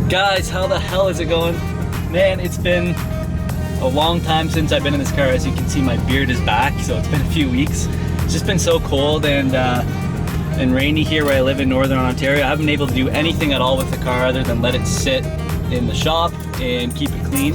Guys, how the hell is it going? Man, it's been a long time since I've been in this car. As you can see, my beard is back, so it's been a few weeks. It's just been so cold and rainy here where I live in Northern Ontario. I haven't been able to do anything at all with the car other than let it sit in the shop and keep it clean.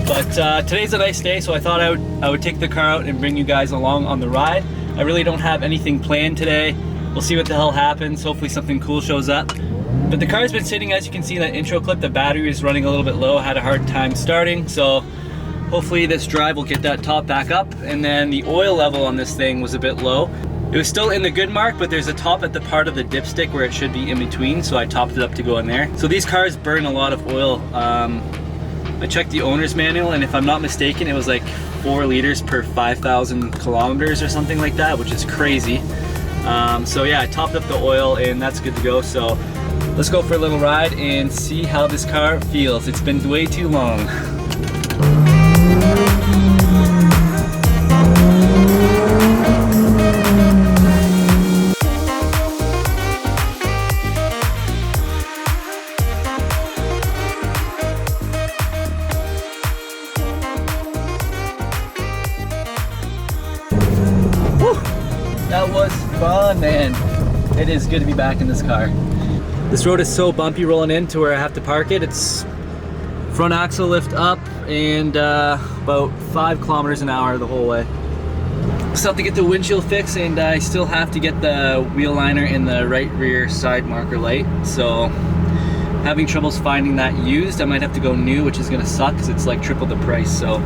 But today's a nice day, so I thought I would take the car out and bring you guys along on the ride. I really don't have anything planned today. We'll see what the hell happens. Hopefully something cool shows up. But the car's been sitting, as you can see in that intro clip, the battery is running a little bit low. Had a hard time starting, so hopefully this drive will get that top back up. And then the oil level on this thing was a bit low. It was still in the good mark, but there's a top at the part of the dipstick where it should be in between, so I topped it up to go in there. So these cars burn a lot of oil. I checked the owner's manual, and if I'm not mistaken, it was like 4 liters per 5,000 kilometers or something like that, which is crazy. So yeah, I topped up the oil and that's good to go. So let's go for a little ride and see how this car feels. It's been way too long. That was fun, man. It is good to be back in this car. This road is so bumpy rolling in to where I have to park it. It's front axle lift up and about 5 kilometers an hour the whole way. Still have to get the windshield fixed, and I still have to get the wheel liner in the right rear side marker light. So having troubles finding that used. I might have to go new, which is gonna suck because it's like triple the price. So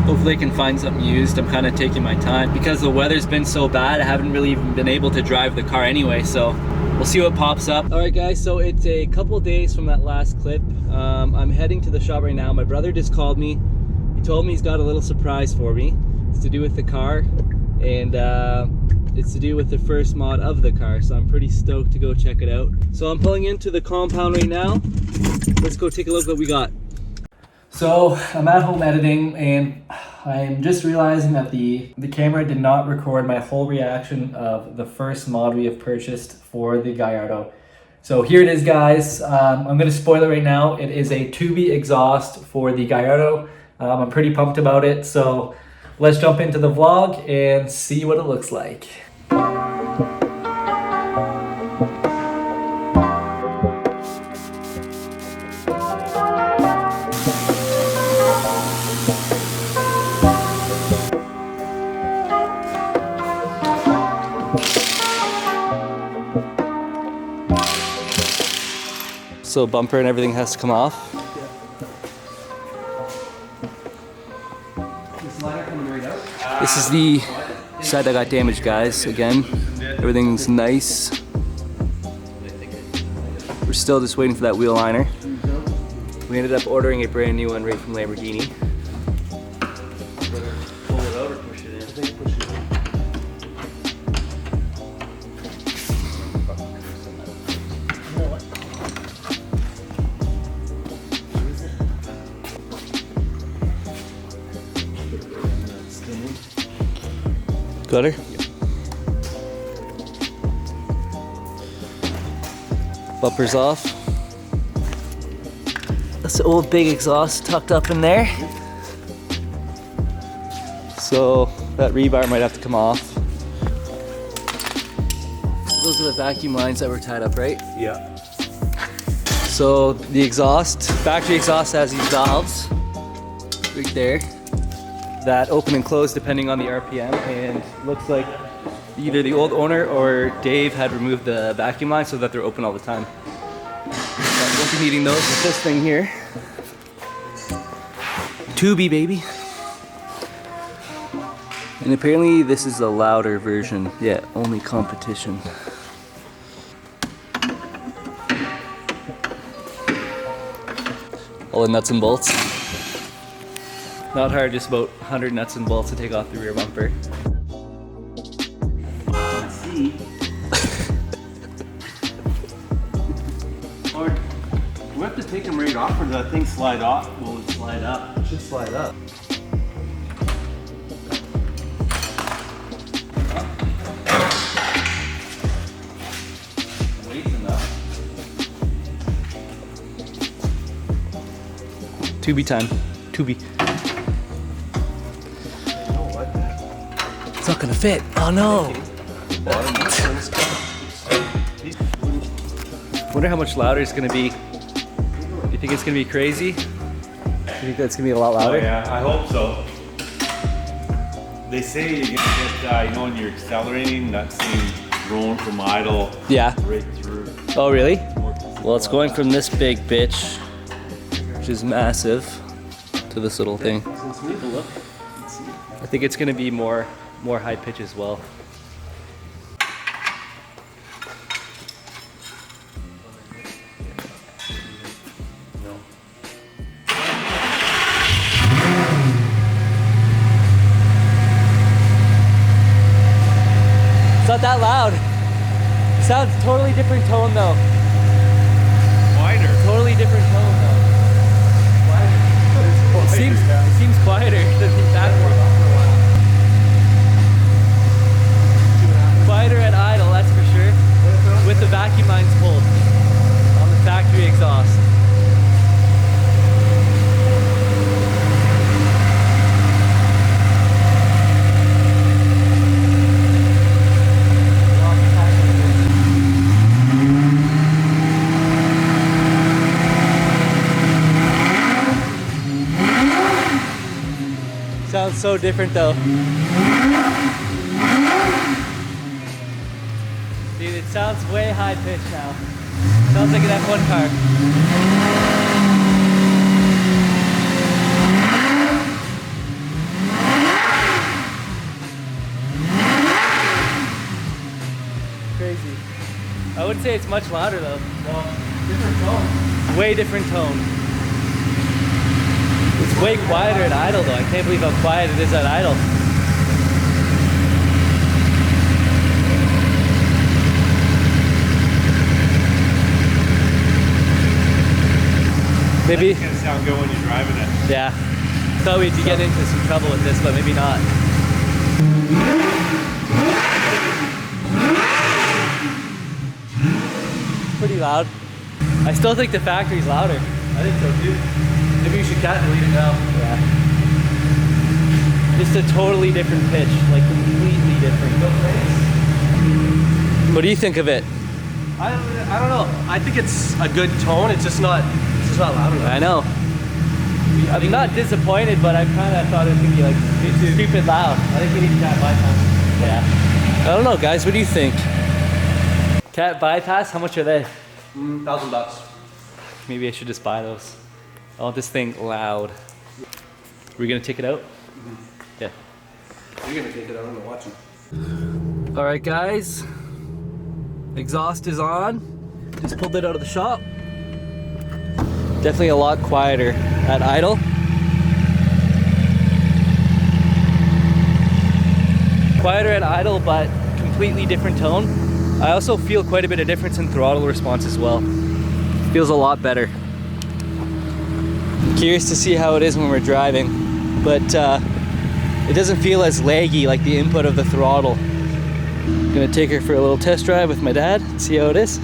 hopefully I can find something used. I'm kind of taking my time because the weather's been so bad. I haven't really even been able to drive the car anyway, so we'll see what pops up. All right guys, so it's a couple days from that last clip. I'm heading to the shop right now. My brother just called me. He told me he's got a little surprise for me. It's to do with the car, and it's to do with the first mod of the car, so I'm pretty stoked to go check it out. So I'm pulling into the compound right now. Let's go take a look at what we got. So I'm at home editing, and I'm just realizing that the camera did not record my whole reaction of the first mod we have purchased for the Gallardo. So here it is, guys. I'm gonna spoil it right now. It is a tubey exhaust for the Gallardo. I'm pretty pumped about it, so let's jump into the vlog and see what it looks like. So bumper and everything has to come off. This is the side that got damaged, guys. Again, everything's nice. We're still just waiting for that wheel liner. We ended up ordering a brand new one right from Lamborghini. Pull it out or push it in? I think push it in. Got her? Yep. Bumper's off. That's the old big exhaust tucked up in there. So that rebar might have to come off. Those are the vacuum lines that were tied up, right? Yeah. So the exhaust, factory exhaust has these valves right there that open and close depending on the RPM, and looks like either the old owner or Dave had removed the vacuum line so that they're open all the time. But won't be needing those with this thing here. Tubey, baby. And apparently this is the louder version. Yeah, only competition. All the nuts and bolts. Not hard, just about 100 nuts and bolts to take off the rear bumper. Let's see. Or do we have to take them right off, or does that thing slide off? Will it slide up? It should slide up. Tubi time. Tubi. It's not gonna fit. Oh no. Wonder how much louder it's gonna be. You think it's gonna be crazy? You think that's gonna be a lot louder? Oh yeah, I hope so. They say you're gonna get, you know, when you're accelerating, that same drone from idle Yeah. right through. Oh really? Well, it's going from this big bitch, which is massive, to this little thing. I think it's gonna be more high pitch as well. It's not that loud. Sounds totally different tone though. Wider. Totally different tone though. It seems quieter than that one. Quieter at idle, that's for sure. With the vacuum lines pulled on the factory exhaust. Sounds so different though. Dude, it sounds way high pitched now. Sounds like an F1 car. Crazy. I wouldn't say it's much louder though. Well, different tone. Way different tone. It's way quieter at idle though. I can't believe how quiet it is at idle. Maybe. It's gonna sound good when you're driving it. Yeah. Thought we'd get into some trouble with this, but maybe not. Pretty loud. I still think the factory's louder. I think so too. Maybe you should cut and leave it now. Yeah. Just a totally different pitch, like completely different. What do you think of it? I don't know. I think it's a good tone. It's just not loud enough. I know. I'm not disappointed, but I kind of thought it was gonna be like stupid loud. I think we need cat bypass. Yeah. I don't know, guys. What do you think? Cat bypass? How much are they? $1,000. Maybe I should just buy those. I want this thing loud. We're gonna take it out? Yeah. You're gonna take it out and watch it. All right, guys. Exhaust is on. Just pulled it out of the shop. Definitely a lot quieter at idle. Quieter at idle, but completely different tone. I also feel quite a bit of difference in throttle response as well. Feels a lot better. Curious to see how it is when we're driving, but it doesn't feel as laggy like the input of the throttle. Gonna take her for a little test drive with my dad, see how it is.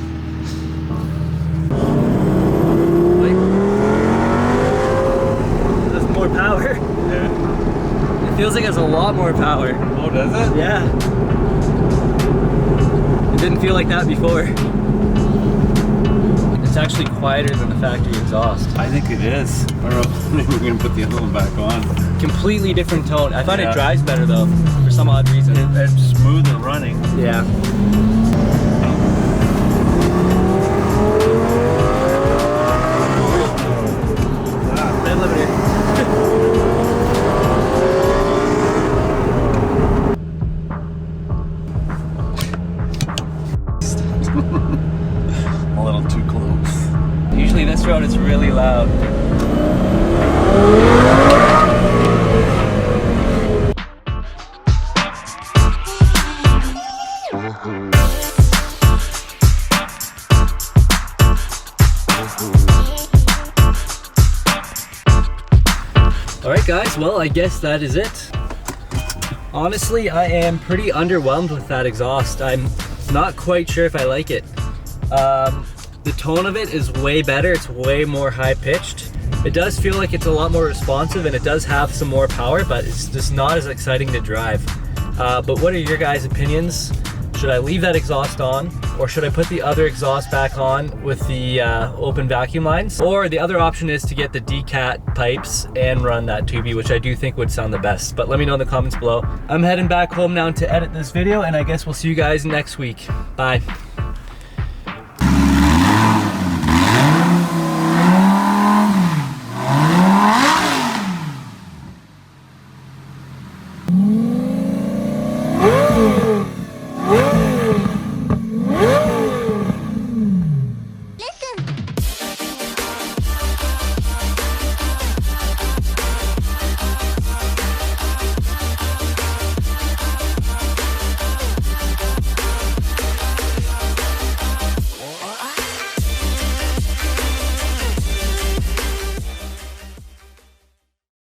There's more power. Yeah. It feels like it has a lot more power. Oh, does it? Yeah. It didn't feel like that before. It's actually quieter than the factory exhaust. I think it is. I don't know. Maybe we're gonna put the other one back on. Completely different tone. I find Yeah. it drives better though, for some odd reason. It's smoother running. Yeah. Speed limiter. A little too close. Usually this road is really loud. Alright guys, well I guess that is it. Honestly, I am pretty underwhelmed with that exhaust. I'm not quite sure if I like it. The tone of it is way better, it's way more high pitched. It does feel like it's a lot more responsive and it does have some more power, but it's just not as exciting to drive. But what are your guys' opinions? Should I leave that exhaust on, or should I put the other exhaust back on with the open vacuum lines? Or the other option is to get the decat pipes and run that 2B, which I do think would sound the best. But let me know in the comments below. I'm heading back home now to edit this video, and I guess we'll see you guys next week. Bye.